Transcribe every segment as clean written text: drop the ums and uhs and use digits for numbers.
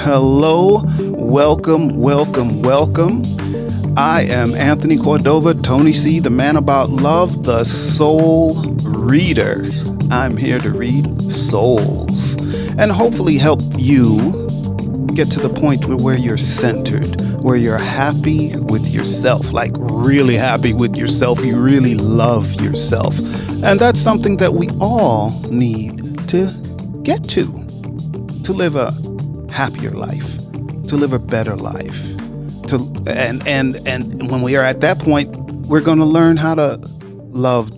Hello, welcome, welcome, welcome. I am Anthony Cordova, Tony C., the man about love, the soul reader. I'm here to read souls and hopefully help you get to the point where you're centered, where you're happy with yourself, like really happy with yourself. You really love yourself. And that's something that we all need to get to live a happier life, to live a better life. And when we are at that point, we're going to learn how to love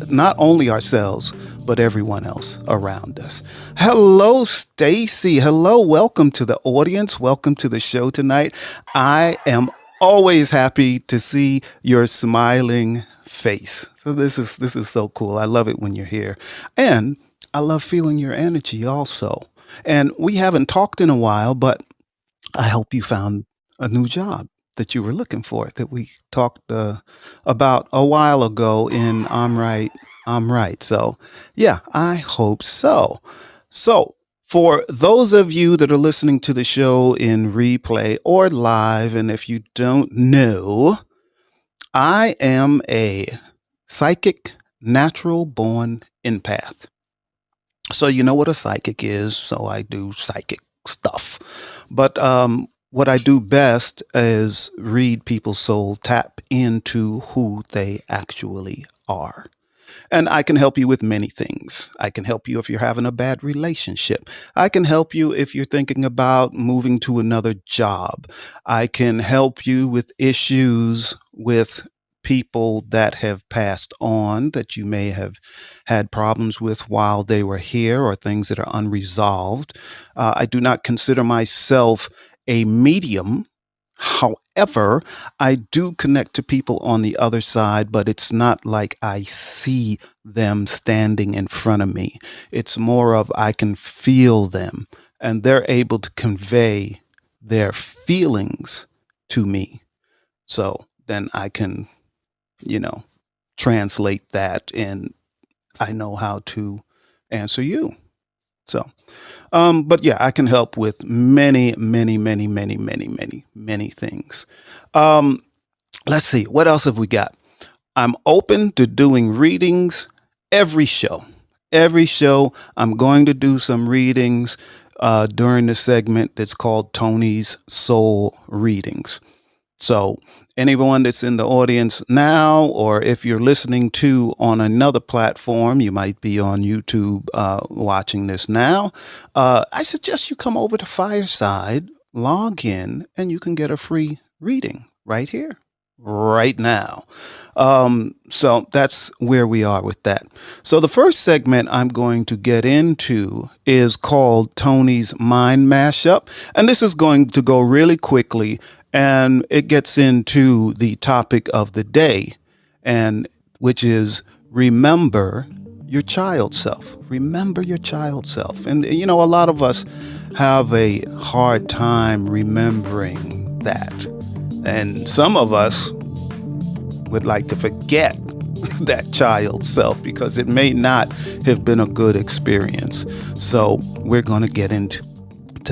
not only ourselves, but everyone else around us. Hello, Stacy. Hello, welcome to the audience. Welcome to the show tonight. I am always happy to see your smiling face. So this is so cool. I love it when you're here. And I love feeling your energy also. And we haven't talked in a while, but I hope you found a new job that you were looking for that we talked about a while ago in I'm Right. So, yeah, I hope so. So, for those of you that are listening to the show in replay or live, and if you don't know, I am a psychic, natural born empath. So, you know what a psychic is. So, I do psychic stuff. But what I do best is read people's soul, tap into who they actually are. And I can help you with many things. I can help you if you're having a bad relationship. I can help you if you're thinking about moving to another job. I can help you with issues with people that have passed on that you may have had problems with while they were here or things that are unresolved. I do not consider myself a medium. However, I do connect to people on the other side, but it's not like I see them standing in front of me. It's more of I can feel them and they're able to convey their feelings to me. So then I can, you know, translate that and I know how to answer you. So, but yeah, I can help with many, many, many, many, many, many, many things. Um, let's see, what else have we got? I'm open to doing readings every show. Every show, I'm going to do some readings during the segment that's called Tony's Soul Readings. So, anyone that's in the audience now, or if you're listening to on another platform, you might be on YouTube watching this now, I suggest you come over to Fireside, log in, and you can get a free reading right here, right now. So that's where we are with that. So the first segment I'm going to get into is called Tony's Mind Mashup. And this is going to go really quickly and it gets into the topic of the day, and which is remember your child self. Remember your child self. And, you know, a lot of us have a hard time remembering that. And some of us would like to forget that child self because it may not have been a good experience. So we're going to get into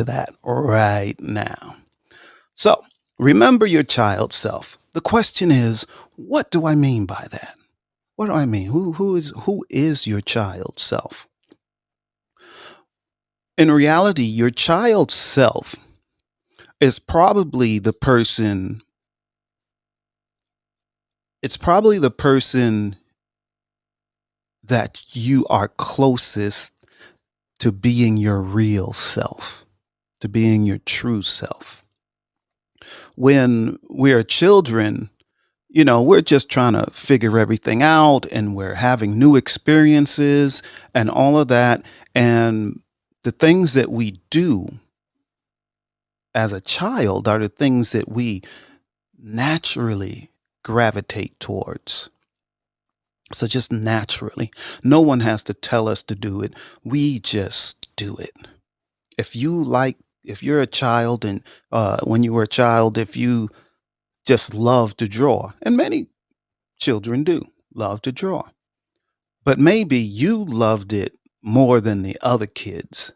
that right now. So remember your child self. The question is, what do I mean by that? What do I mean? Who is your child self? In reality, your child self is probably the person. It's probably the person that you are closest to being your real self, to being your true self. When we're children, you know, we're just trying to figure everything out and we're having new experiences and all of that. And the things that we do as a child are the things that we naturally gravitate towards. So just naturally, no one has to tell us to do it. We just do it. If you're a child and when you were a child, if you just love to draw, and many children do love to draw, but maybe you loved it more than the other kids.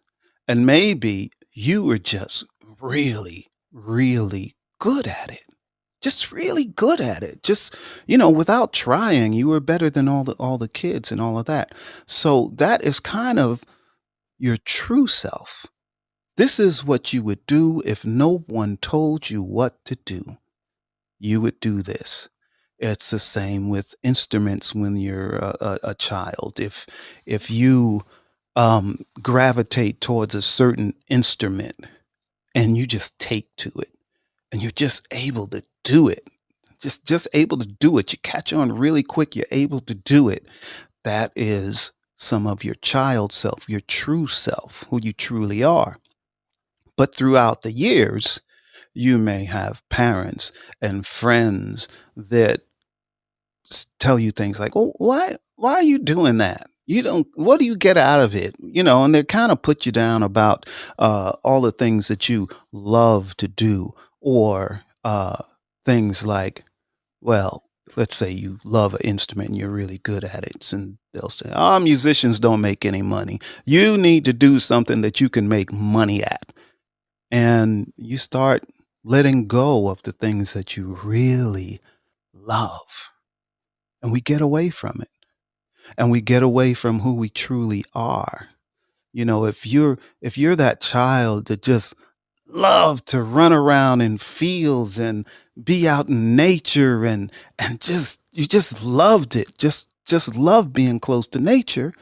And maybe you were just really, really good at it. Just really good at it. Just, without trying, you were better than all the kids and all of that. So that is kind of your true self. This is what you would do if no one told you what to do. You would do this. It's the same with instruments when you're a child. If you gravitate towards a certain instrument and you just take to it and you're just able to do it, just able to do it. You catch on really quick. You're able to do it. That is some of your child self, your true self, who you truly are. But throughout the years, you may have parents and friends that tell you things like, "Oh, why are you doing that? You don't. What do you get out of it?" And they kind of put you down about all the things that you love to do, or things like, well, let's say you love an instrument and you're really good at it, and they'll say, "Oh, musicians don't make any money. You need to do something that you can make money at." And you start letting go of the things that you really love. And we get away from it. And we get away from who we truly are. If you're that child that just love to run around in fields and be out in nature, and just you just loved it. Just love being close to nature.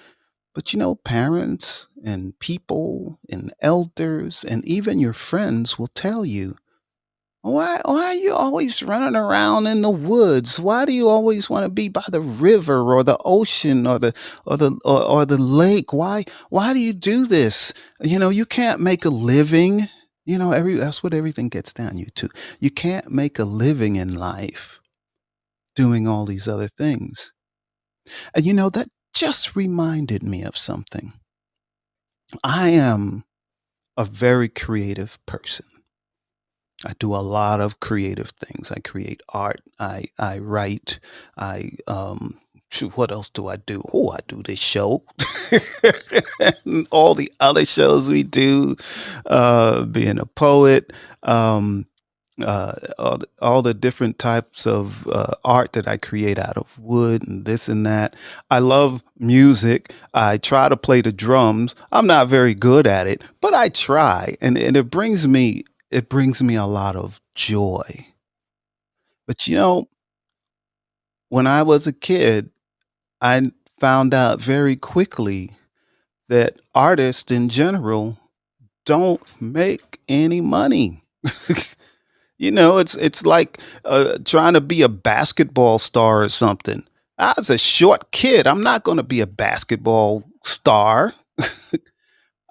But parents and people and elders and even your friends will tell you, why are you always running around in the woods? Why do you always want to be by the river or the ocean or the lake? Why do you do this? You can't make a living. That's what everything gets down to. You can't make a living in life doing all these other things. And that just reminded me of something. I am a very creative person. I do a lot of creative things. I create art. I write. What else do I do? Oh, I do this show, and all the other shows we do. Being a poet. All the different types of art that I create out of wood and this and that. I love music. I try to play the drums. I'm not very good at it, but I try, and it brings me a lot of joy. But when I was a kid, I found out very quickly that artists in general don't make any money. It's like trying to be a basketball star or something. I was a short kid. I'm not going to be a basketball star.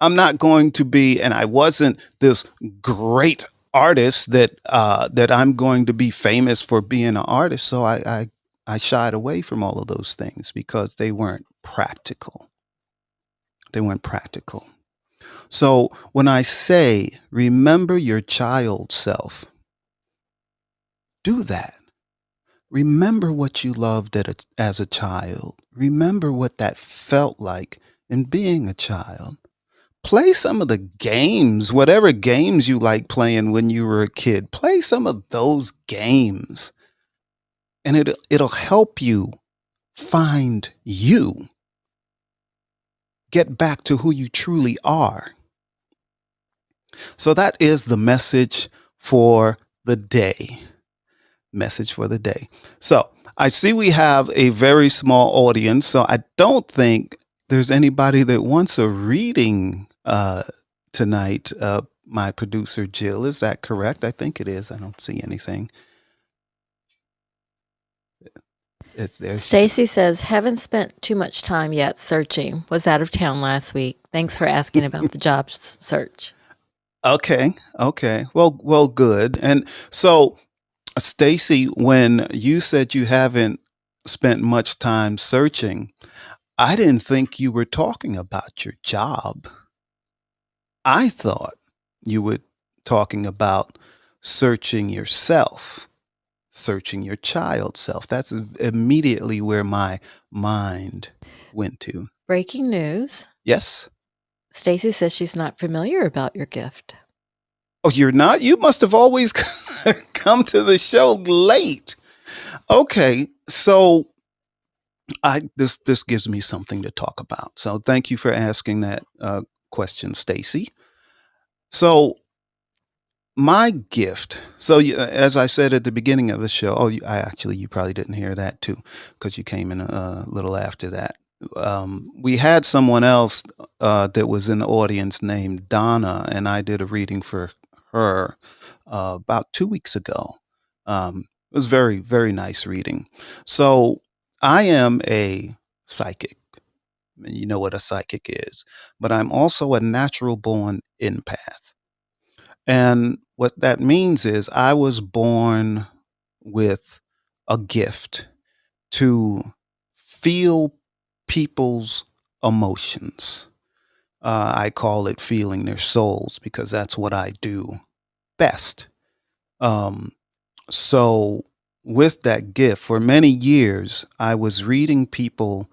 I'm not going to be, and I wasn't this great artist that I'm going to be famous for being an artist. So I shied away from all of those things because they weren't practical. They weren't practical. So when I say remember your child self, do that. Remember what you loved as a child. Remember what that felt like in being a child. Play some of the games, whatever games you like playing when you were a kid. Play some of those games, and it'll help you find you. Get back to who you truly are. So that is the message for the day. Message for the day. So I see we have a very small audience, so I don't think there's anybody that wants a reading tonight. My producer Jill, is that correct? I think it is. I don't see anything. It's there. Stacy says, haven't spent too much time yet searching. Was out of town last week. Thanks for asking about the job search. Okay. Okay. Well, good. And so, Stacy, when you said you haven't spent much time searching, I didn't think you were talking about your job. I thought you were talking about searching yourself, searching your child self. That's immediately where my mind went to. Breaking news. Yes. Stacy says she's not familiar about your gift. Oh, you're not? You must have always come to the show late. Okay, so this gives me something to talk about. So thank you for asking that question, Stacy. So my gift. So as I said at the beginning of the show, you probably didn't hear that too, because you came in a little after that. We had someone else that was in the audience named Donna, and I did a reading for her about 2 weeks ago. It was very, very nice reading. So I am a psychic, and you know what a psychic is, but I'm also a natural born empath. And what that means is I was born with a gift to feel people's emotions. I call it feeling their souls because that's what I do best. Um, so, with that gift, for many years, I was reading people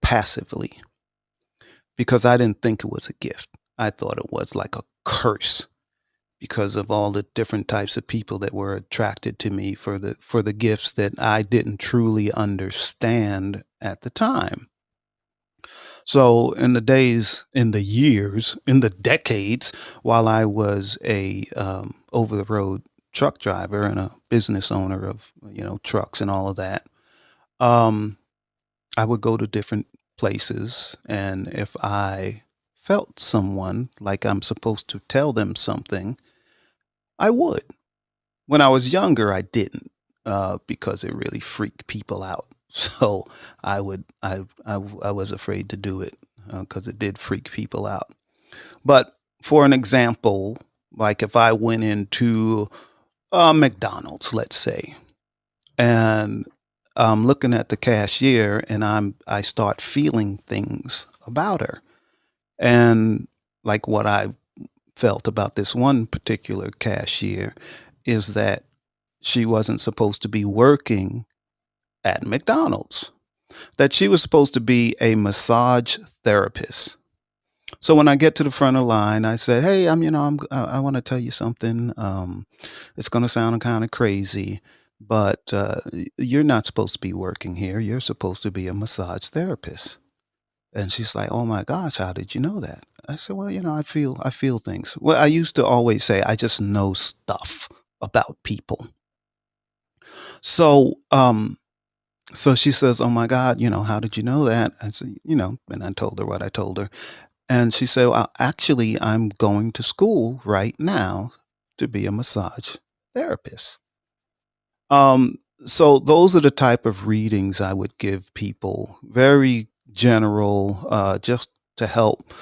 passively because I didn't think it was a gift. I thought it was like a curse because of all the different types of people that were attracted to me for the gifts that I didn't truly understand at the time. So in the days, in the years, in the decades, while I was a over the road truck driver and a business owner of trucks and all of that, um, I would go to different places, and if I felt someone like I'm supposed to tell them something, I would. When I was younger, I didn't because it really freaked people out. So I was afraid to do it because it did freak people out. But for an example, like if I went into McDonald's, let's say, and I'm looking at the cashier and I start feeling things about her. And like what I felt about this one particular cashier is that she wasn't supposed to be working at McDonald's, that she was supposed to be a massage therapist. So when I get to the front of the line, I said, "Hey, I want to tell you something. It's going to sound kind of crazy, but you're not supposed to be working here. You're supposed to be a massage therapist." And she's like, "Oh my gosh, how did you know that?" I said, "Well, I feel things." Well, I used to always say, "I just know stuff about people." So, so she says, "Oh my God, how did you know that?" I said, and I told her what I told her. And she said, "Well, actually, I'm going to school right now to be a massage therapist." So those are the type of readings I would give people, very general, just to help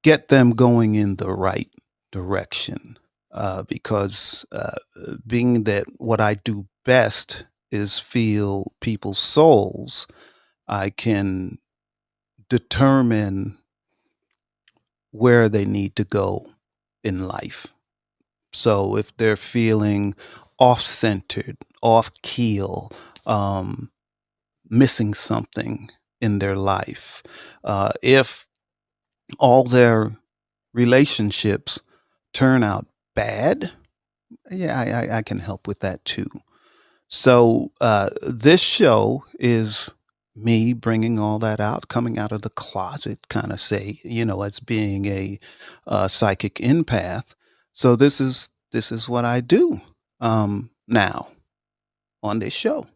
get them going in the right direction. Because being that what I do best is feel people's souls, I can determine where they need to go in life. So if they're feeling off centered, off keel, um, missing something in their life, if all their relationships turn out bad, yeah, I can help with that too. So this show is me bringing all that out, coming out of the closet, kind of say, as being a psychic empath. So this is what I do now on this show.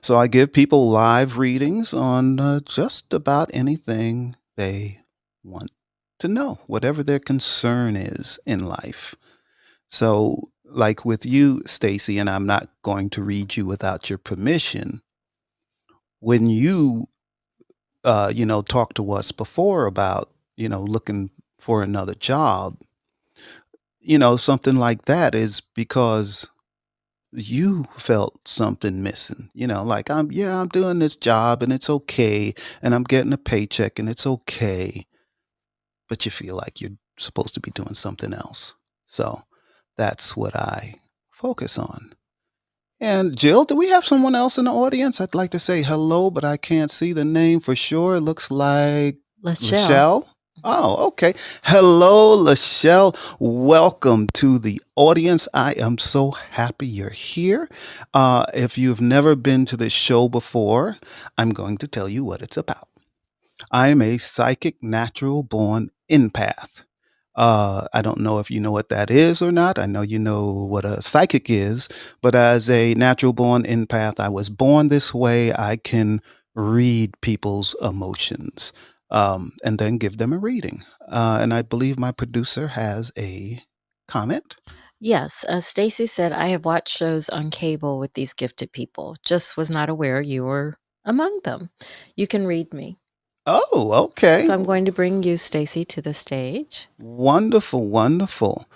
So I give people live readings on just about anything they want to know, whatever their concern is in life. So, like with you, Stacy, and I'm not going to read you without your permission. When you, talked to us before about, looking for another job, something like that is because you felt something missing. Like I'm doing this job and it's okay, and I'm getting a paycheck and it's okay, but you feel like you're supposed to be doing something else. So that's what I focus on. And Jill, do we have someone else in the audience? I'd like to say hello, but I can't see the name for sure. It looks like Lachelle. Michelle. Oh, okay. Hello, Lachelle. Welcome to the audience. I am so happy you're here. If you've never been to this show before, I'm going to tell you what it's about. I am a psychic natural born empath. I don't know if you know what that is or not. I know you know what a psychic is, but as a natural born empath, I was born this way. I can read people's emotions and then give them a reading. And I believe my producer has a comment. Yes, Stacy said, I have watched shows on cable with these gifted people. Just was not aware you were among them. You can read me. Oh, okay. So I'm going to bring you, Stacy, to the stage. Wonderful, wonderful.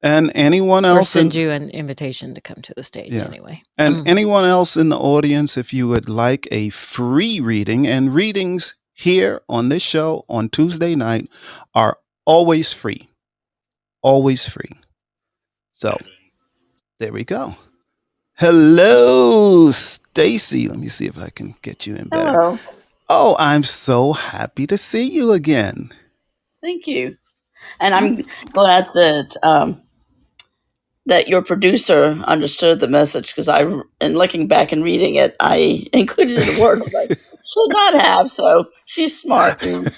And anyone Or else send in you an invitation to come to the stage yeah. anyway. And anyone else in the audience, if you would like a free reading, and readings here on this show on Tuesday night are always free. Always free. So there we go. Hello, Stacy. Let me see if I can get you in better. Hello. Oh, I'm so happy to see you again. Thank you. And I'm glad that your producer understood the message because in looking back and reading it, I included a word I should not have. So she's smart in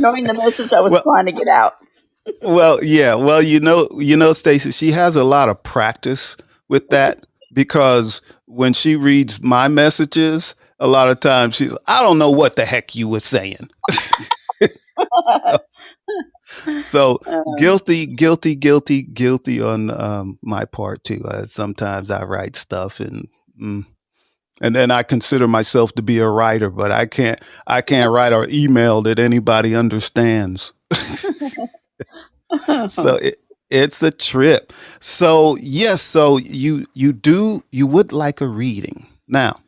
knowing the message I was Well, trying to get out. well, yeah. Well, Stacy, she has a lot of practice with that because when she reads my messages, a lot of times I don't know what the heck you were saying. So guilty on my part too. Sometimes I write stuff and then I consider myself to be a writer, but I can't write or email that anybody understands. So it's a trip. So yes, so you would like a reading. Now,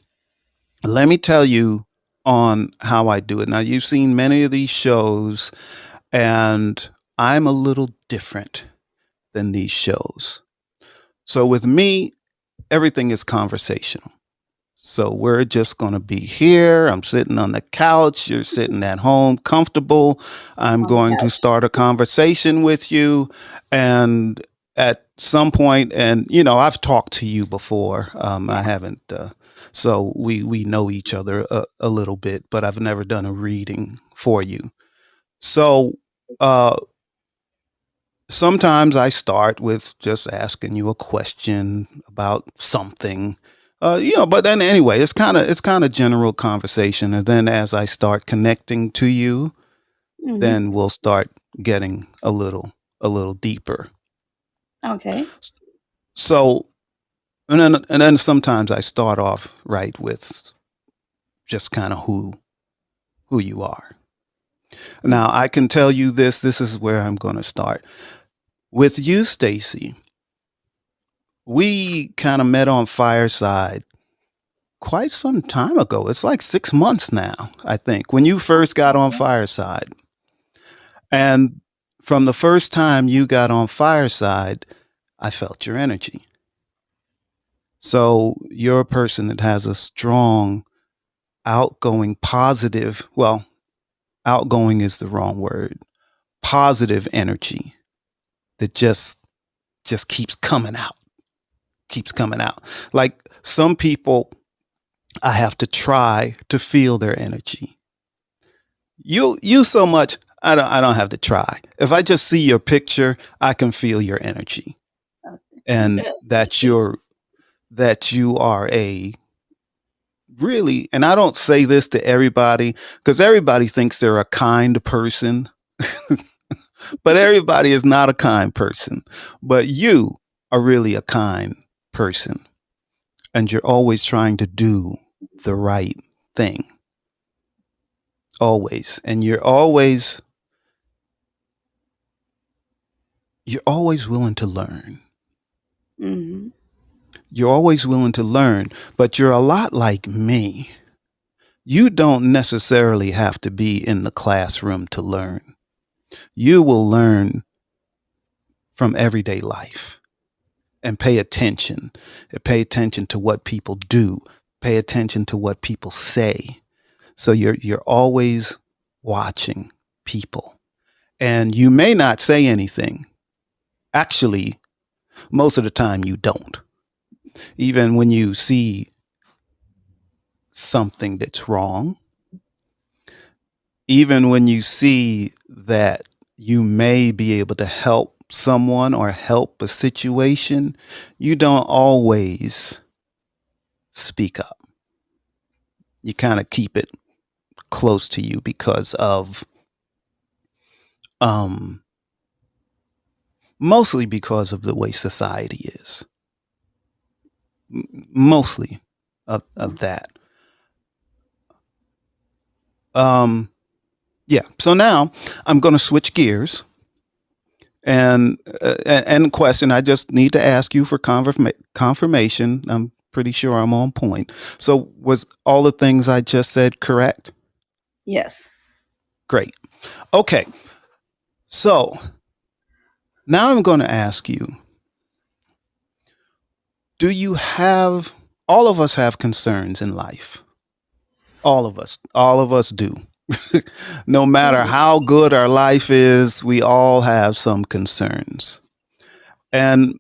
let me tell you on how I do it. Now, you've seen many of these shows, and I'm a little different than these shows. So with me, everything is conversational. So we're just going to be here. I'm sitting on the couch. You're sitting at home, comfortable. I'm Oh my going to gosh. start a conversation with you. And at some point, and I've talked to you before. I Yeah. haven't. So we know each other a little bit, but I've never done a reading for you. So sometimes I start with just asking you a question about something, but then anyway, it's kind of general conversation, and then as I start connecting to you, Hmm. then we'll start getting a little deeper. Okay. So, and then sometimes I start off right with just kind of who you are. Now, I can tell you this. This is where I'm going to start with you, Stacy. We kind of met on Fireside quite some time ago. It's like 6 months now, I think, when you first got on Fireside. And from the first time you got on Fireside, I felt your energy. So you're a person that has a strong, outgoing, positive, well, outgoing is the wrong word, positive energy that just keeps coming out. Like some people, I have to try to feel their energy. You so much, I don't have to try. If I just see your picture, I can feel your energy, and Good. that you are a really, and I don't say this to everybody because everybody thinks they're a kind person, but everybody is not a kind person. But you are really a kind person, and you're always trying to do the right thing. Always. And you're always willing to learn. Hmm. You're always willing to learn, but you're a lot like me. You don't necessarily have to be in the classroom to learn. You will learn from everyday life and pay attention. Pay attention to what people do. Pay attention to what people say. So you're always watching people. And you may not say anything. Actually, most of the time you don't. Even when you see something that's wrong, even when you see that you may be able to help someone or help a situation, you don't always speak up. You kind of keep it close to you because of mostly because of the way society is. Mostly of that. Yeah. So now I'm going to switch gears and question. I just need to ask you for confirmation. I'm pretty sure I'm on point. So was all the things I just said correct? Yes. Great. Okay. So now I'm going to ask you, do you have, all of us have concerns in life. All of us do. No matter how good our life is, we all have some concerns. And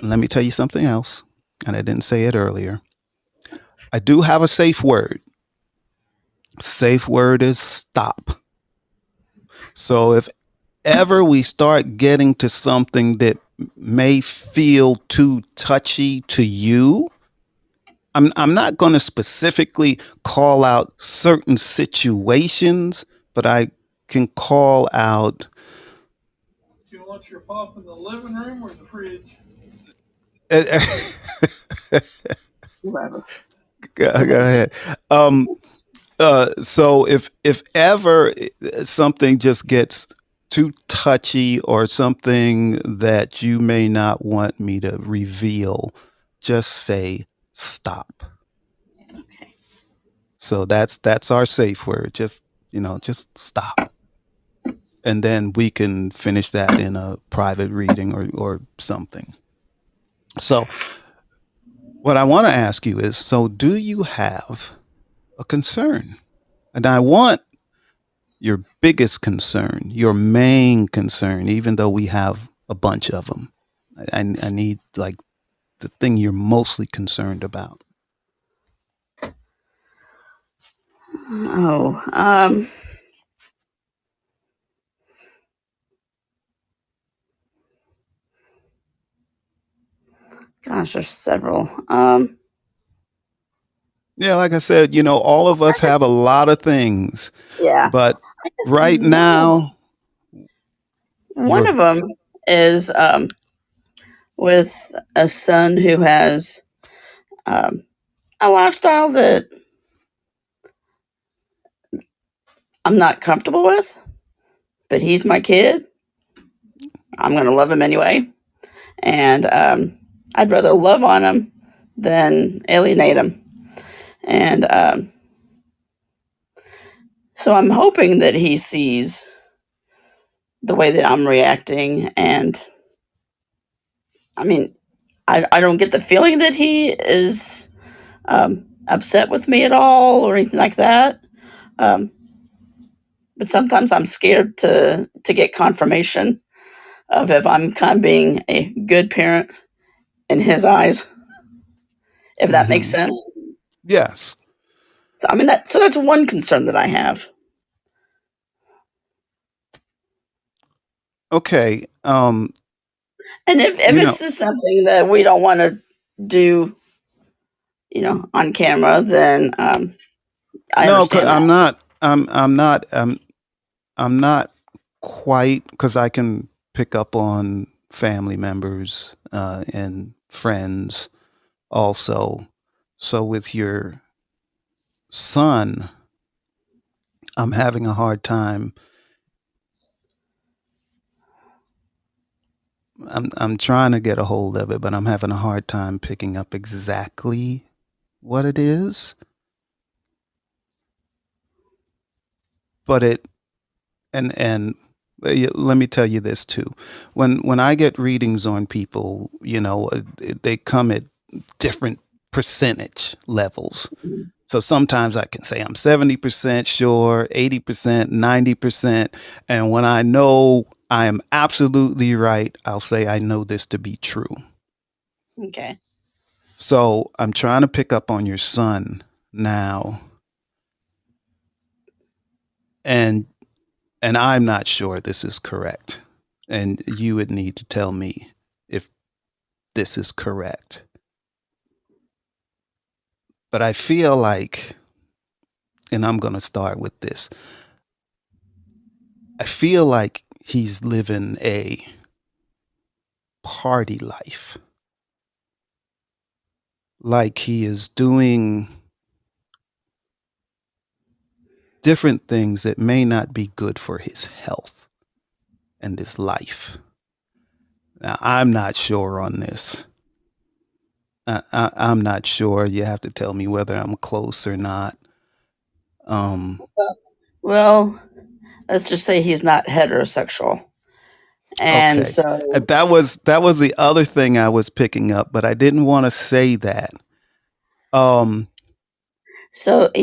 let me tell you something else, and I didn't say it earlier. I do have a safe word. Safe word is stop. So if ever we start getting to something that may feel too touchy to you, I'm not going to specifically call out certain situations, but I can call out. Do you want your pop in the living room or the fridge? Whatever. Go ahead. So if ever something just gets too touchy or something that you may not want me to reveal, just say stop. Okay. So that's our safe word. Just stop. And then we can finish that in a private reading or something. So what I want to ask you is, so do you have a concern? And I want your biggest concern, your main concern, even though we have a bunch of them. I need like the thing you're mostly concerned about. Oh, gosh, there's several. Yeah, like I said, all of us have a lot of things, Yeah. but right now, One of them is with a son who has a lifestyle that I'm not comfortable with, but he's my kid. I'm going to love him anyway. And I'd rather love on him than alienate him. And so I'm hoping that he sees the way that I'm reacting. And I mean, I don't get the feeling that he is upset with me at all or anything like that. But sometimes I'm scared to get confirmation of if I'm kind of being a good parent in his eyes, if that makes sense. Yes. So I mean that's one concern that I have. Okay. And if it's just something that we don't want to do, on camera, then I understand. I'm not quite, because I can pick up on family members and friends also. So with your son, I'm having a hard time. I'm trying to get a hold of it, but I'm having a hard time picking up exactly what it is. But and let me tell you this too. When I get readings on people, they come at different percentage levels. So sometimes I can say I'm 70% sure, 80%, 90%. And when I know I am absolutely right, I'll say I know this to be true. Okay. So I'm trying to pick up on your son now. And I'm not sure this is correct. And you would need to tell me if this is correct. But I feel like, and I'm going to start with this, I feel like he's living a party life. Like he is doing different things that may not be good for his health and his life. Now, I'm not sure on this. I'm not sure. You have to tell me whether I'm close or not. Well, let's just say he's not heterosexual. And Okay. so, That was the other thing I was picking up, but I didn't want to say that. Um,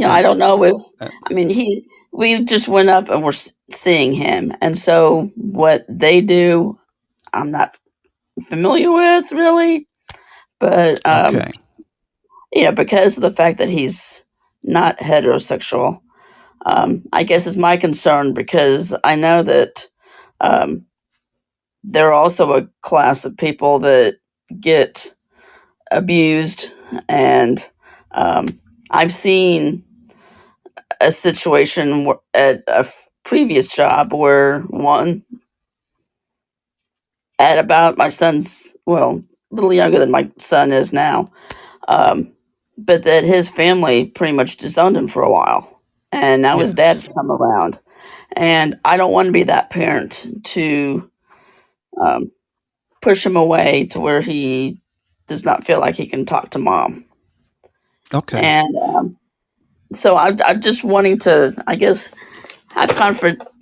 I and don't know if, uh, I mean, we just went up and we're seeing him. And so what they do, I'm not familiar with really, but, okay. because of the fact that he's not heterosexual, I guess is my concern because I know that, um, there are also a class of people that get abused, and um, I've seen a situation at a previous job where one at about my son's, well, a little younger than my son is now, um, but that his family pretty much disowned him for a while, and now his Yes. dad's come around, and I don't want to be that parent to um, push him away to where he does not feel like he can talk to mom. Okay. And so I'm just wanting to, I guess, have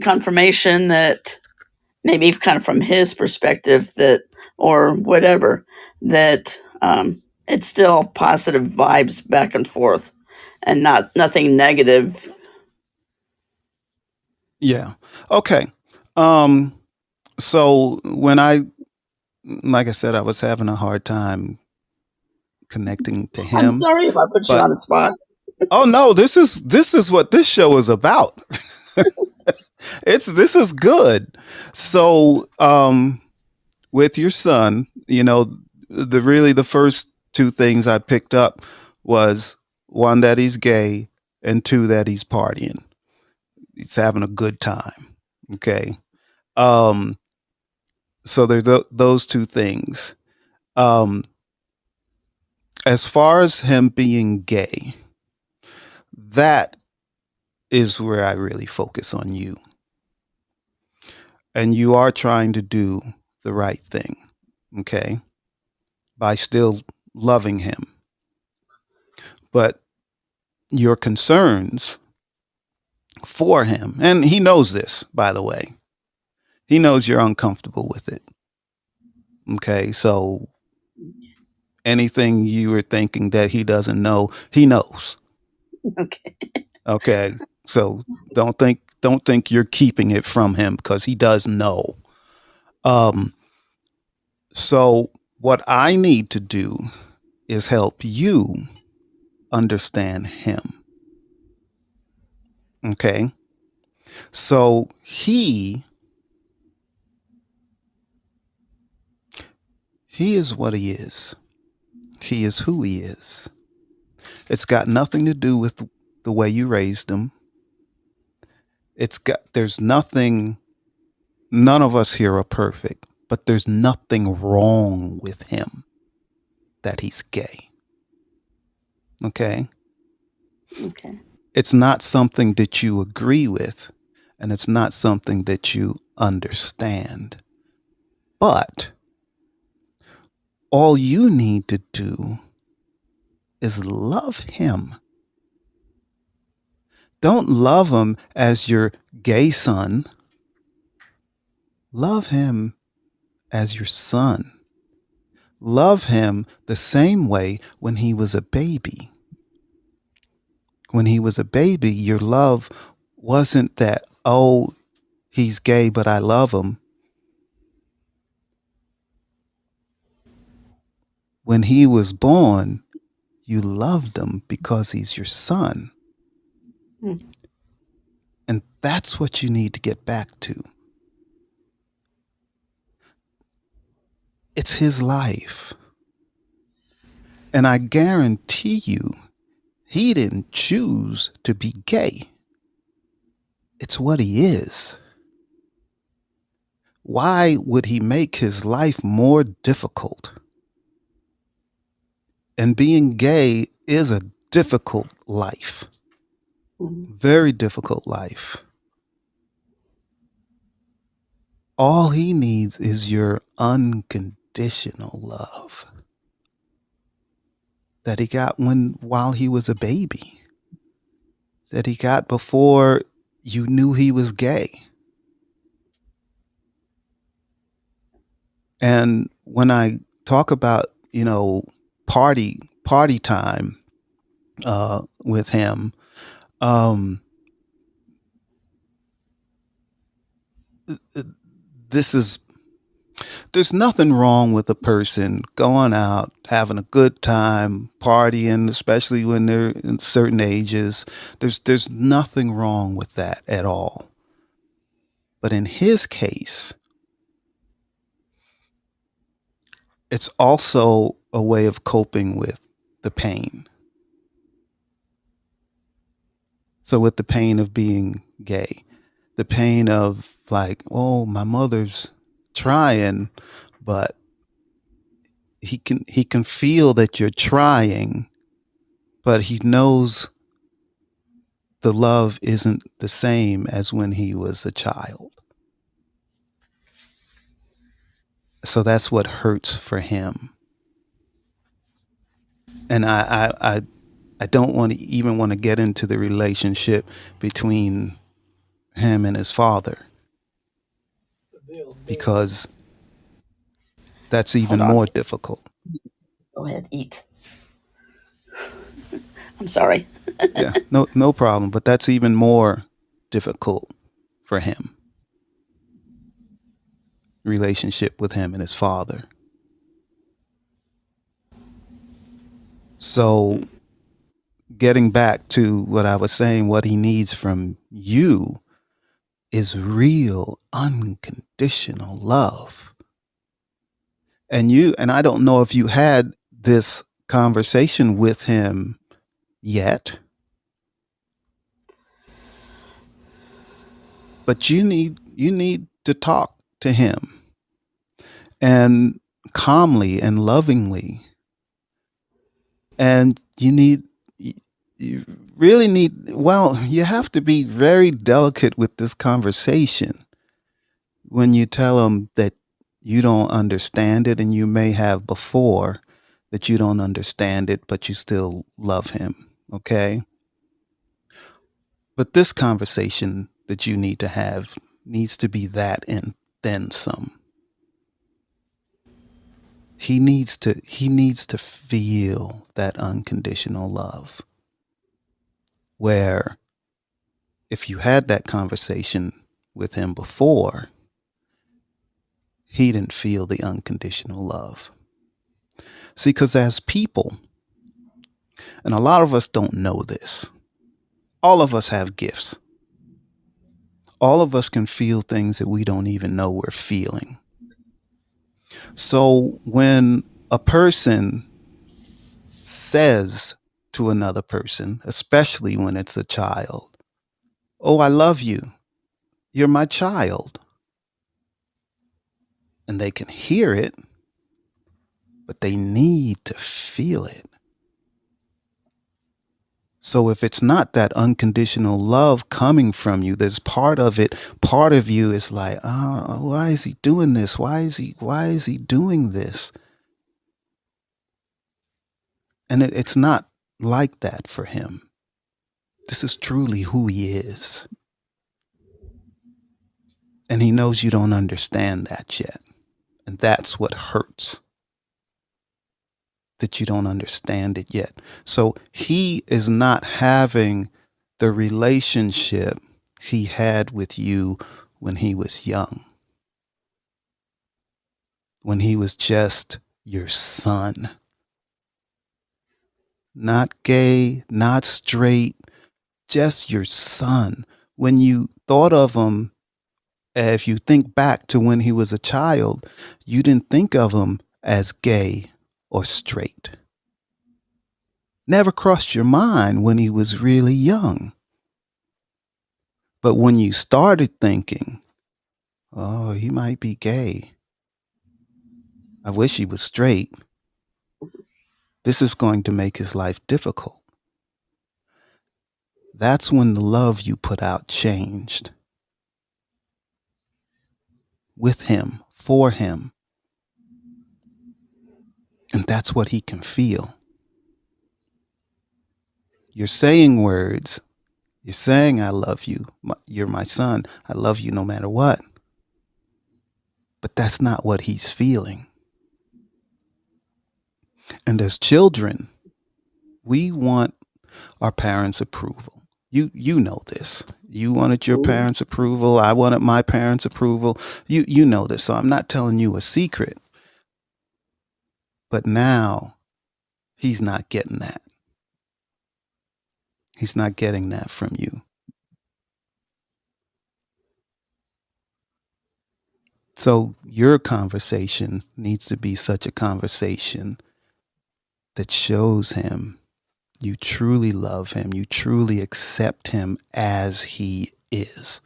confirmation that maybe kind of from his perspective that, or whatever, that it's still positive vibes back and forth and nothing negative. Yeah. Okay. So like I said, I was having a hard time connecting to I'm him, sorry if I put you on but the spot. oh no, this is what this show is about. This is good. So, with your son, the first two things I picked up was one, that he's gay, and two, that he's partying. He's having a good time. Okay. Um, so there's those two things. Um, as far as him being gay, that is where I really focus on you. And you are trying to do the right thing, okay, by still loving him. But your concerns for him, and he knows this, by the way, he knows you're uncomfortable with it. Okay, so anything you were thinking that he doesn't know, he knows. Okay. Okay, so don't think you're keeping it from him because he does know. Um, so what I need to do is help you understand him. Okay, so he is what he is. He is who he is. It's got nothing to do with the way you raised him. There's nothing, none of us here are perfect, but there's nothing wrong with him that he's gay. Okay? Okay. It's not something that you agree with, and it's not something that you understand. But all you need to do is love him. Don't love him as your gay son. Love him as your son. Love him the same way when he was a baby. When he was a baby, your love wasn't that, oh, he's gay, but I love him. When he was born, you loved him because he's your son. Mm. And that's what you need to get back to. It's his life. And I guarantee you, he didn't choose to be gay. It's what he is. Why would he make his life more difficult? And being gay is a difficult life. Very difficult life. All he needs is your unconditional love that he got while he was a baby, that he got before you knew he was gay. And when I talk about, party time with him, there's nothing wrong with a person going out, having a good time, partying, especially when they're in certain ages. There's nothing wrong with that at all. But in his case, it's also a way of coping with the pain. So with the pain of being gay, the pain of like, oh, my mother's trying, but he can feel that you're trying, but he knows the love isn't the same as when he was a child. So that's what hurts for him. And I don't even want to get into the relationship between him and his father, because that's even Hold on. more difficult. Go ahead, eat. I'm sorry. Yeah, no problem. But that's even more difficult for him. Relationship with him and his father. So getting back to what I was saying, what he needs from you is real unconditional love. And I don't know if you had this conversation with him yet, but you need to talk to him, and calmly and lovingly. And you really need, well, you have to be very delicate with this conversation when you tell him that you don't understand it, and you may have before that you don't understand it, but you still love him. Okay. But this conversation that you need to have needs to be that and then some. He needs to feel that unconditional love, where if you had that conversation with him before, he didn't feel the unconditional love. See, because as people, and a lot of us don't know this, all of us have gifts. All of us can feel things that we don't even know we're feeling. So when a person says to another person, especially when it's a child, oh, I love you, you're my child, and they can hear it, but they need to feel it. So if it's not that unconditional love coming from you, there's part of you is like, oh, why is he doing this? Why is he doing this? And it's not like that for him. This is truly who he is. And he knows you don't understand that yet. And that's what hurts. that you don't understand it yet. So he is not having the relationship he had with you when he was young, when he was just your son. Not gay, not straight, just your son. When you thought of him, if you think back to when he was a child, you didn't think of him as gay or straight. Never crossed your mind when he was really young. But when you started thinking, oh, he might be gay, I wish he was straight, this is going to make his life difficult. That's when the love you put out changed. With him, for him. And that's what he can feel. You're saying words. You're saying, I love you. You're my son. I love you no matter what. But that's not what he's feeling. And as children, we want our parents' approval. You know this. You wanted your parents' approval. I wanted my parents' approval. You know this. So I'm not telling you a secret. But now he's not getting that. He's not getting that from you. So your conversation needs to be such a conversation that shows him you truly love him, you truly accept him as he is.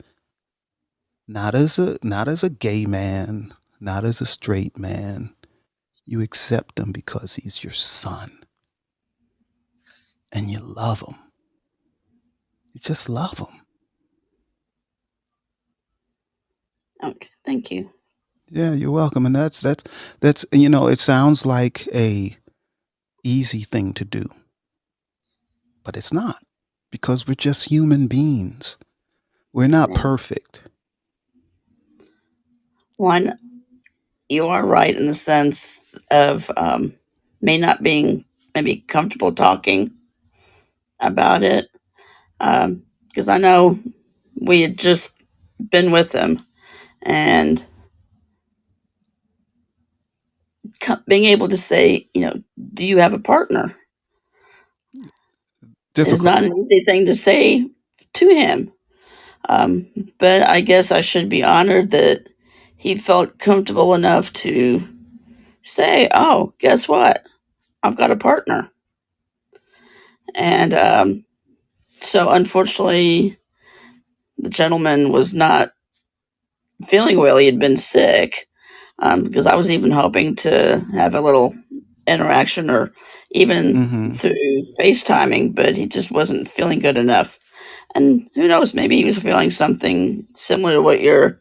Not as a gay man, not as a straight man. You accept him because he's your son. And you love him. You just love him. Okay, thank you. Yeah, you're welcome. And that's it sounds like a easy thing to do. But it's not, because we're just human beings. We're not Yeah. perfect. One, you are right in the sense of me not being maybe comfortable talking about it, because I know we had just been with him, and being able to say, do you have a partner, is Difficult. not an easy thing to say to him. Um, but I guess I should be honored that he felt comfortable enough to say, "Oh, guess what? I've got a partner." And so, unfortunately, the gentleman was not feeling well. He had been sick, because I was even hoping to have a little interaction or even Mm-hmm. through FaceTiming, but he just wasn't feeling good enough. And who knows, maybe he was feeling something similar to what you're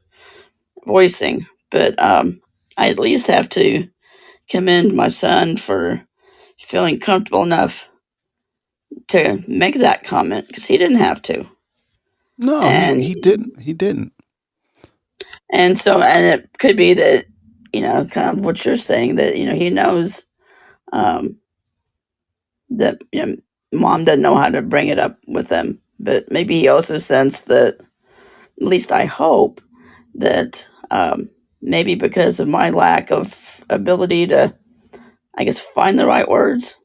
voicing. But I at least have to commend my son for feeling comfortable enough to make that comment, because he didn't have to. No, And he didn't. He didn't. and it could be that, kind of what you're saying, that he knows um, that mom doesn't know how to bring it up with him, but maybe he also sensed that, at least I hope, that maybe because of my lack of ability to, I guess, find the right words,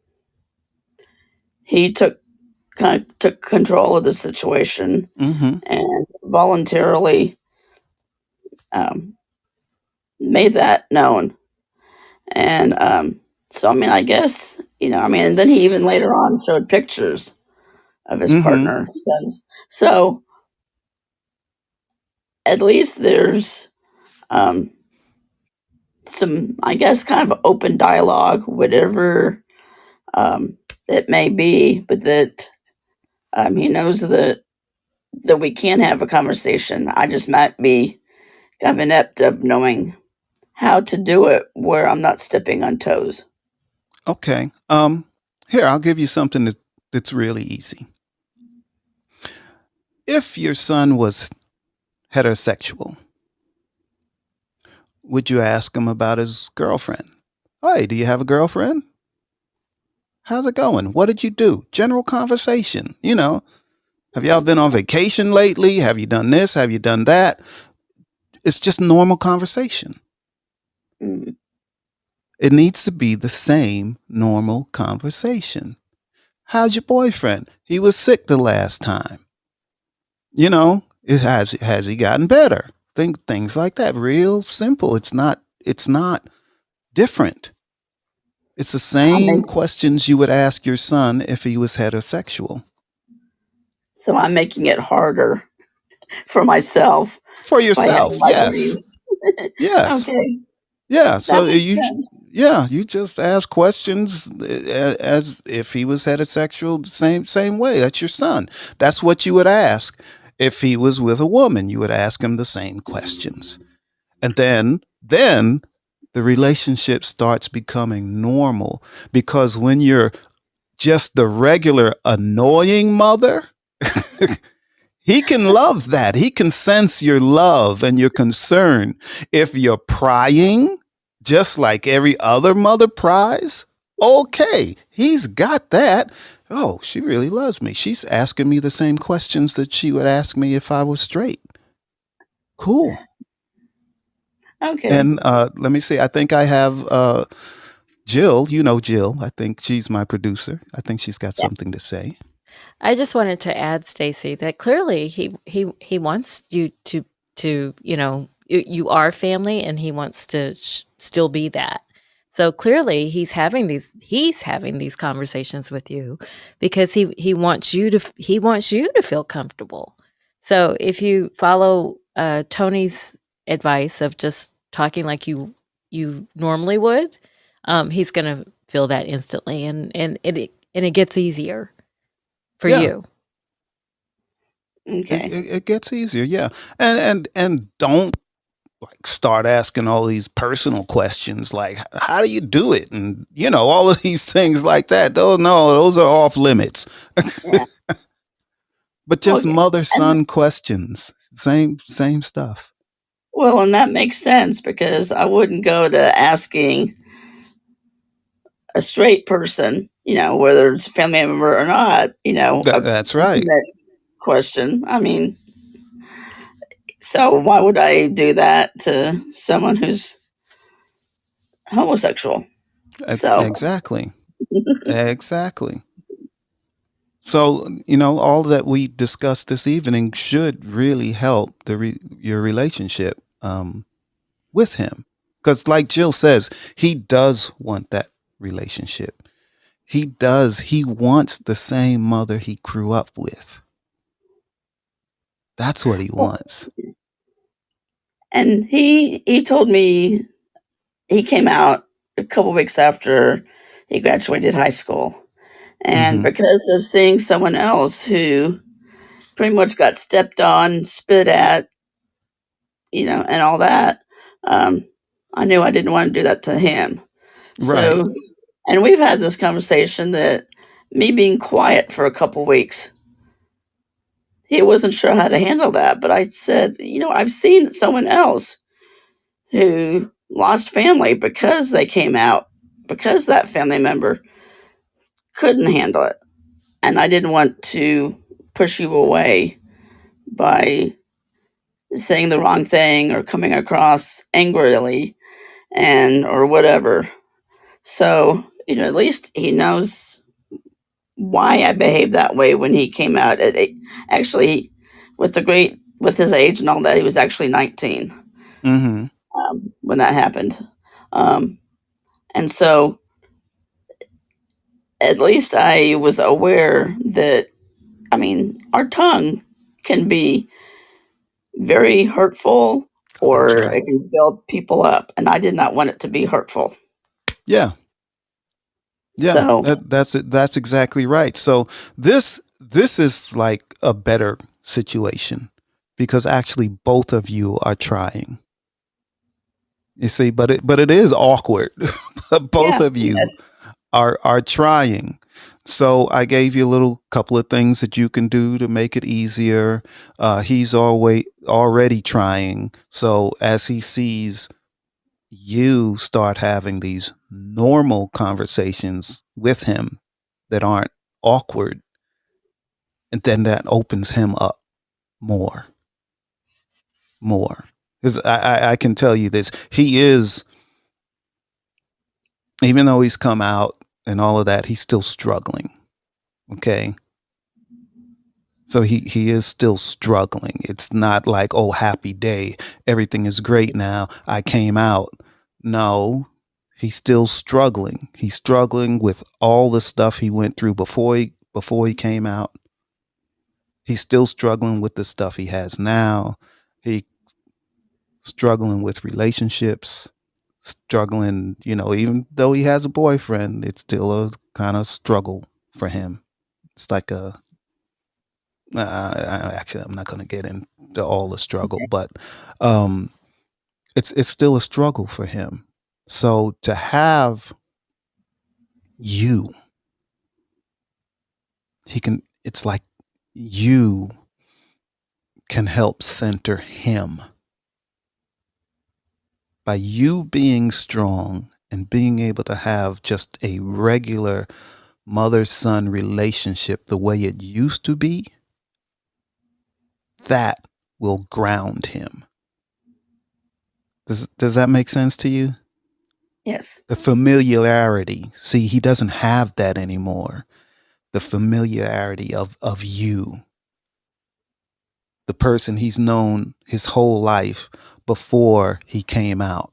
he took control of the situation Mm-hmm. and voluntarily um, made that known. And so, I mean, I guess, and then he even later on showed pictures of his Mm-hmm. partner. So at least there's um, some, I guess, kind of open dialogue, whatever it may be, but that he knows that we can have a conversation. I just might be kind of inept of knowing how to do it where I'm not stepping on toes. Okay. Here, I'll give you something that's really easy. If your son was heterosexual, would you ask him about his girlfriend? Hey, do you have a girlfriend? How's it going? What did you do? General conversation, Have y'all been on vacation lately? Have you done this? Have you done that? It's just normal conversation. Mm. It needs to be the same normal conversation. How's your boyfriend? He was sick the last time. Has he gotten better? Things like that. Real simple. It's not different. It's the I same make questions you would ask your son if he was heterosexual. so I'm making it harder for myself For by yourself, having my yes. dream. Yes. Okay, Yeah, that so makes sense. you just ask questions as if he was heterosexual, the same way. That's your son. That's what you would ask if he was with a woman. You would ask him the same questions, and then the relationship starts becoming normal because when you're just the regular annoying mother. He can love that. He can sense your love and your concern. If you're prying, just like every other mother pries, okay, he's got that. Oh, she really loves me. She's asking me the same questions that she would ask me if I was straight. Cool. Okay. And let me see. I think I have Jill. You know Jill. I think she's my producer. I think she's got Yeah. something to say. I just wanted to add, Stacy, that clearly he wants you to you are family, and he wants to still be that. So clearly he's having these conversations with you because he wants you to feel comfortable. So if you follow Tony's advice of just talking like you normally would, he's gonna feel that instantly, and it gets easier for Yeah, you. it, Okay. it, it gets easier. Yeah, and don't like start asking all these personal questions like how do you do it and all of these things like that. Those are off limits. Yeah. But just Okay. mother And son questions, same stuff. well, and that makes sense because I wouldn't go to asking a straight person, whether it's a family member or not, a That's right. intimate question. I mean, so why would I do that to someone who's homosexual? So, Exactly. Exactly. So, all that we discussed this evening should really help your relationship with him. Because, like Jill says, he does want that relationship. He does. He wants the same mother he grew up with. That's what he well, wants. and he told me he came out a couple weeks after he graduated high school, and Hmm. because of seeing someone else who pretty much got stepped on, spit at, and all that, um, I knew I didn't want to do that to him. Right. So, and we've had this conversation that me being quiet for a couple weeks, he wasn't sure how to handle that. But I said, I've seen someone else who lost family because they came out, because that family member couldn't handle it. And I didn't want to push you away by saying the wrong thing or coming across angrily and or whatever. So, at least he knows why I behaved that way when he came out at actually with his age and all that, he was actually 19 Hmm. when that happened. Um, and so at least I was aware that, I mean, our tongue can be very hurtful Oh, that's or right. it can build people up. And I did not want it to be hurtful. Yeah. Yeah. So, That's it. That's exactly right. So this is like a better situation because actually both of you are trying. You see, but it is awkward. Both yeah, of you that's are trying. So I gave you a little couple of things that you can do to make it easier. He's already trying. So as he sees you start having these normal conversations with him, that aren't awkward, and then that opens him up more, more. Because I can tell you this, he is, even though he's come out and all of that, he's still struggling. Okay. So he is still struggling. It's not like, oh, happy day, everything is great now, I came out. No, he's still struggling. He's struggling with all the stuff he went through before he came out. He's still struggling with the stuff he has now. He struggling with relationships, struggling, even though he has a boyfriend, it's still a kind of struggle for him. It's like actually, I'm not going to get into all the struggle, but um, it's still a struggle for him. So to have you, it's like you can help center him by you being strong and being able to have just a regular mother-son relationship the way it used to be. That will ground him. Does that make sense to you? Yes. The familiarity. See, he doesn't have that anymore. The familiarity of you, the person he's known his whole life before he came out.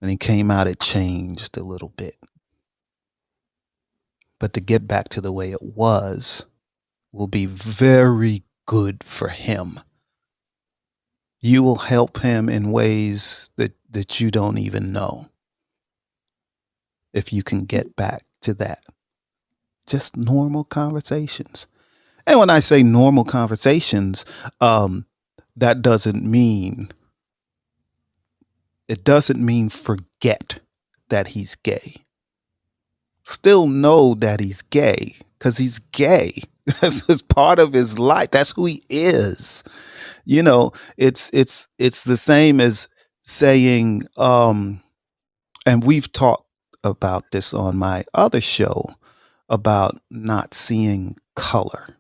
When he came out, it changed a little bit. But to get back to the way it was will be very good for him. You will help him in ways that you don't even know. If you can get back to that. Just normal conversations. And when I say normal conversations, that doesn't mean forget that he's gay. Still know that he's gay, because he's gay. That's part of his life. That's who he is. It's the same as saying, and we've talked about this on my other show about not seeing color.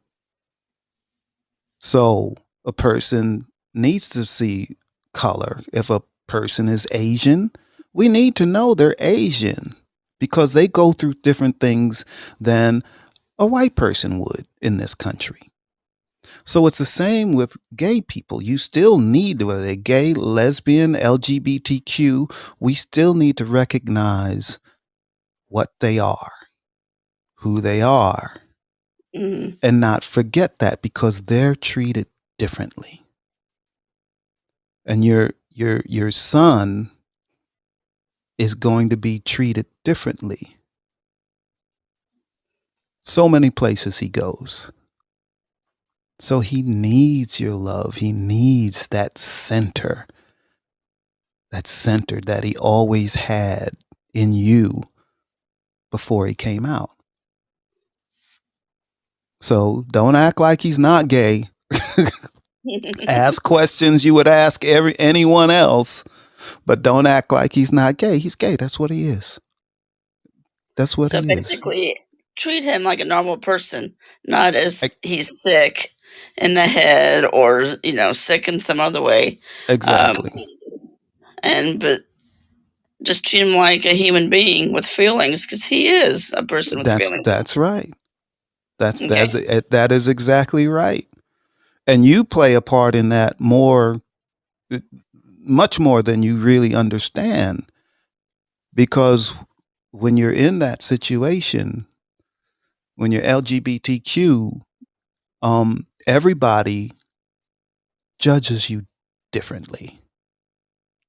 So a person needs to see color. If a person is Asian, we need to know they're Asian, because they go through different things than a white person would in this country. So it's the same with gay people. You still need, whether they're gay, lesbian, LGBTQ, we still need to recognize what they are, who they are, and not forget that, because they're treated differently. And your son is going to be treated differently. So many places he goes. So he needs your love. He needs that center that he always had in you before he came out. So don't act like he's not gay. Ask questions you would ask anyone else, but don't act like he's not gay. He's gay. That's what he is. That's what So he is. basically, treat him like a normal person, not as he's sick in the head or sick in some other way. Exactly. But just treat him like a human being with feelings, because he is a person with feelings. That's right. That is exactly right. And you play a part in that much more than you really understand, because when you're in that situation, when you're LGBTQ, everybody judges you differently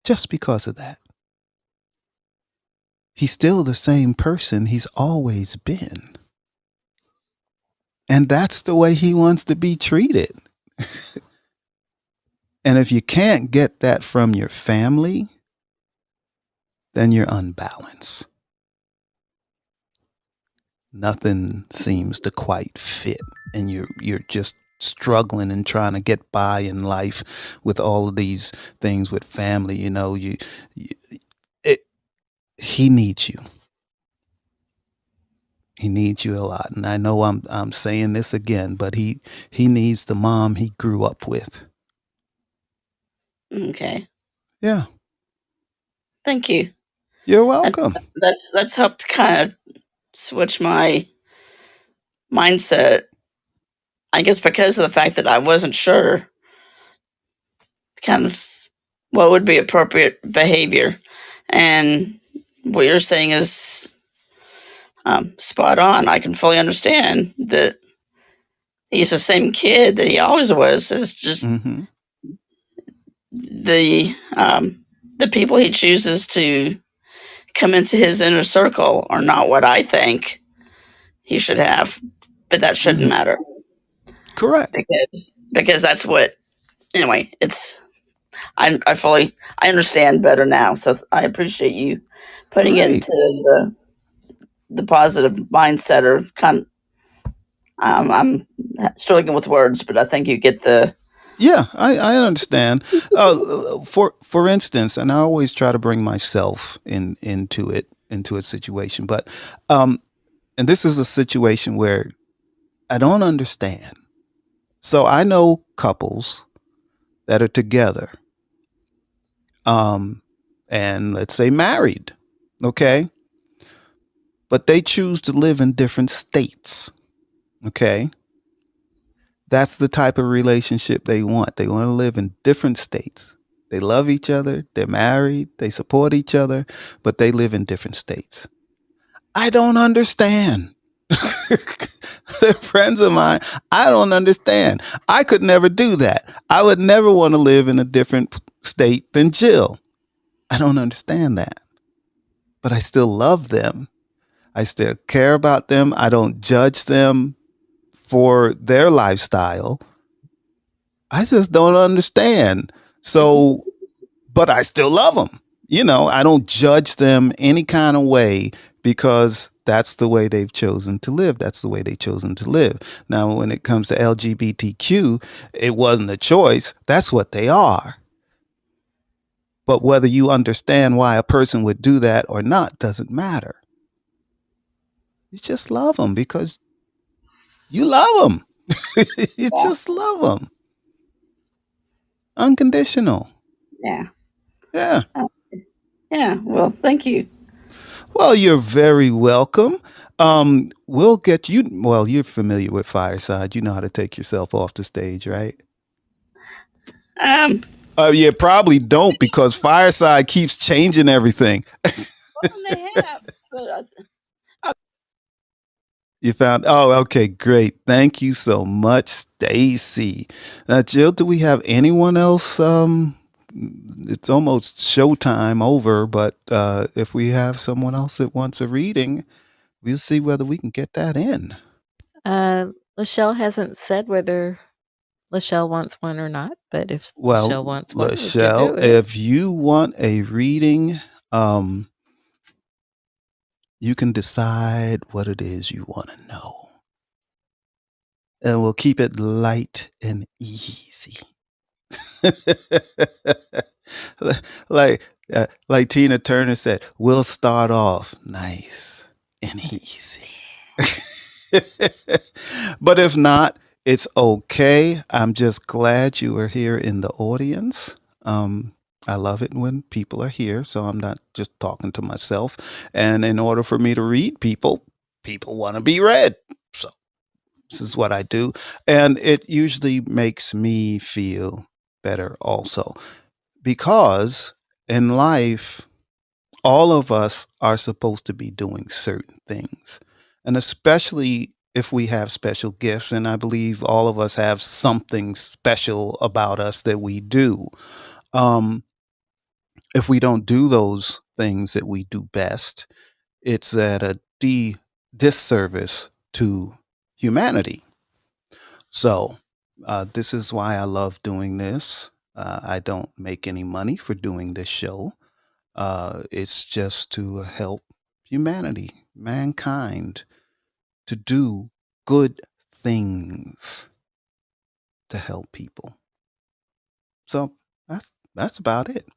just because of that. He's still the same person he's always been. And that's the way he wants to be treated. And if you can't get that from your family, then you're unbalanced. Nothing seems to quite fit, and you're just struggling and trying to get by in life with all of these things with family. He needs you. He needs you a lot. And I know I'm saying this again, but he needs the mom he grew up with. Okay. Yeah. Thank you. You're That, welcome. that's helped kind of switch my mindset. I guess because of the fact that I wasn't sure kind of what would be appropriate behavior. And what you're saying is spot on. I can fully understand that he's the same kid that he always was. It's just Mm-hmm. the people he chooses to come into his inner circle are not what I think he should have, but that shouldn't Mm-hmm. matter Correct. because that's what. Anyway, it's I understand better now, so I appreciate you putting it Great. into the positive mindset or I'm struggling with words, but I think you get the. Yeah, I understand. For instance, and I always try to bring myself into a situation, but and this is a situation where I don't understand. So I know couples that are together, and let's say married, okay, but they choose to live in different states, okay. That's the type of relationship they want. They want to live in different states. They love each other. They're married. They support each other, but they live in different states. I don't understand. They're friends of mine. I don't understand. I could never do that. I would never want to live in a different state than Jill. I don't understand that. But I still love them. I still care about them. I don't judge them for their lifestyle. I just don't understand. So, but I still love them. I don't judge them any kind of way because that's the way they've chosen to live. That's the way they've chosen to live. Now, when it comes to LGBTQ, it wasn't a choice. That's what they are. But whether you understand why a person would do that or not doesn't matter. You just love them because you love them. You just love them. Unconditional. Yeah. Yeah. Yeah. Well, thank you. Well, you're very welcome. We'll get you. Well, you're familiar with Fireside. You know how to take yourself off the stage, right? You probably don't because Fireside keeps changing everything. They have, but You found? Oh, okay, great. Thank you so much, Stacy. Now, Jill, do we have anyone else? It's almost showtime over, but if we have someone else that wants a reading, we'll see whether we can get that in. Lachelle hasn't said whether Lachelle wants one or not, but if Lachelle wants one, we can do Lachelle, it. if you want a reading, you can decide what it is you want to know. And we'll keep it light and easy. like Tina Turner said, we'll start off nice and easy. But if not, it's okay. I'm just glad you are here in the audience. I love it when people are here, so I'm not just talking to myself. And in order for me to read people want to be read. So this is what I do. And it usually makes me feel better also. Because in life, all of us are supposed to be doing certain things. And especially if we have special gifts, and I believe all of us have something special about us that we do. If we don't do those things that we do best, it's at a disservice to humanity. So, this is why I love doing this. I don't make any money for doing this show. It's just to help humanity, mankind, to do good things to help people. So that's about it.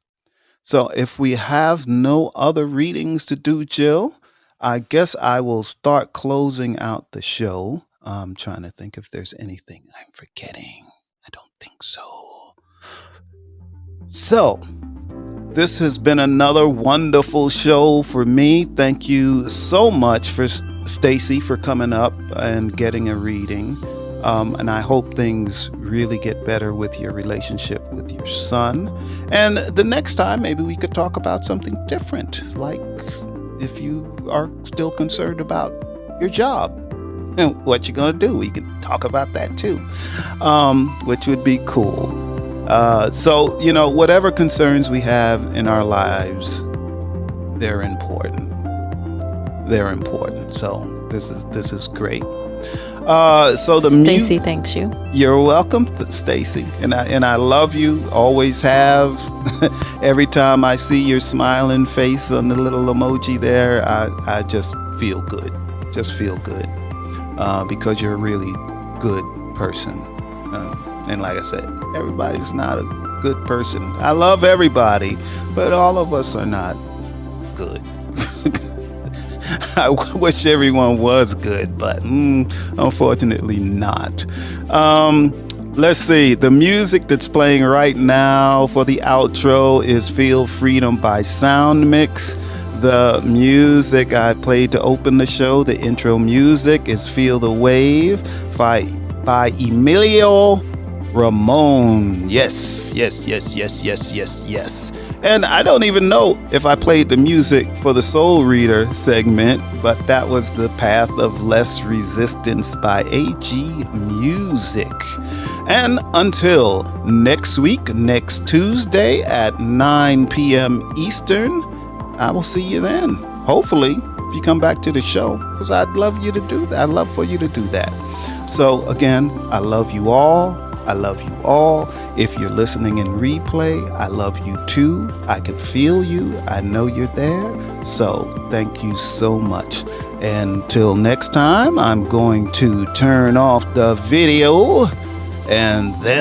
So if we have no other readings to do, Jill, I guess I will start closing out the show. I'm trying to think if there's anything I'm forgetting. I don't think so. So, this has been another wonderful show for me. Thank you so much for Stacy for coming up and getting a reading. And I hope things really get better with your relationship with your son. And the next time, maybe we could talk about something different, like if you are still concerned about your job and what you're going to do. We can talk about that too, which would be cool. So, whatever concerns we have in our lives, they're important. They're important. So this is great. So the Stacy thanks you. You're welcome, Stacy, and I love you. Always have. Every time I see your smiling face on the little emoji there, I just feel good. Just feel good because you're a really good person. And like I said, everybody's not a good person. I love everybody, but all of us are not good. I wish everyone was good, but unfortunately not. Let's see. The music that's playing right now for the outro is Feel Freedom by Sound Mix. The music I played to open the show, the intro music, is Feel the Wave by Emilio Ramon. Yes. And I don't even know if I played the music for the Soul Reader segment, but that was The Path of Less Resistance by AG Music. And until next week, next Tuesday at 9 p.m. Eastern, I will see you then. Hopefully, if you come back to the show, because I'd love you to do that. I'd love for you to do that. So again, I love you all. I love you all. If you're listening in replay, I love you too. I can feel you. I know you're there. So thank you so much. Until next time, I'm going to turn off the video and then